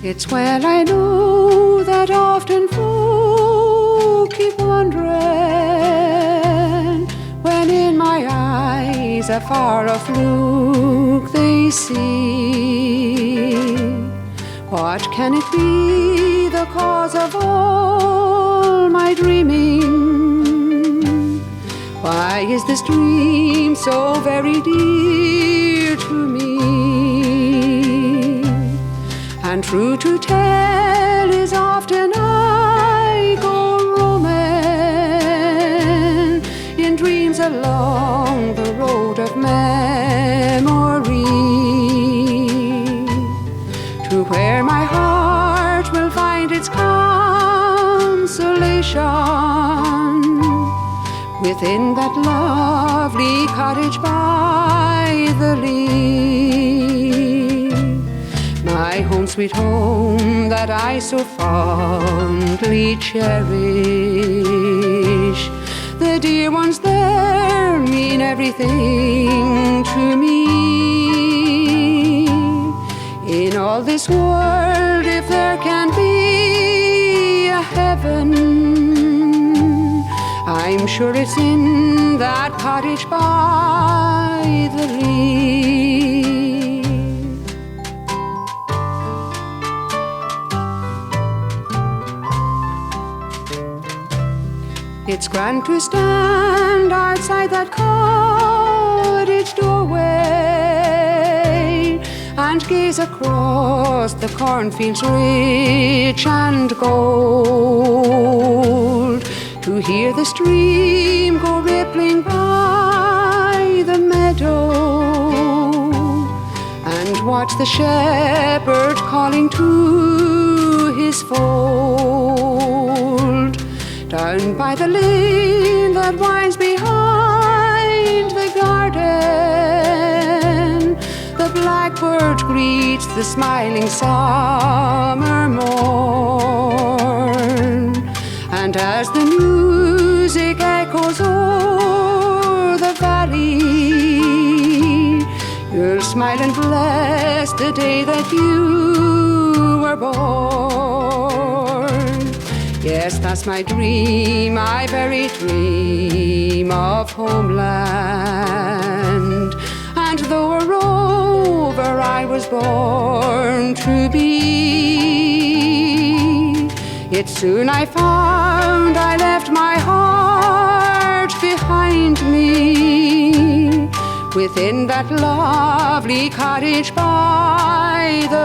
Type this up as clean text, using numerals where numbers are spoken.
It's well I know that often folk keep wondering when in my eyes a far-off look they see. What can it be, the cause of all my dreaming? Why is this dream so very dear to me? And true to tell is often I go roaming in dreams along the road of memory, to where my heart will find its consolation within that lovely cottage by the lea. My home, sweet home, that I so fondly cherish. The dear ones there mean everything to me. In all this world, if there can be a heaven, I'm sure it's in that cottage by the lea. It's grand to stand outside that cottage doorway and gaze across the cornfields rich and gold, to hear the stream go rippling by the meadow, and watch the shepherd calling to his fold. Down by the lane that winds behind the garden, the blackbird greets the smiling summer morn. And as the music echoes o'er the valley, you'll smile and bless the day that you were born. Yes, that's my dream, my very dream of homeland. And though a rover I was born to be, yet soon I found I left my heart behind me within that lovely cottage by the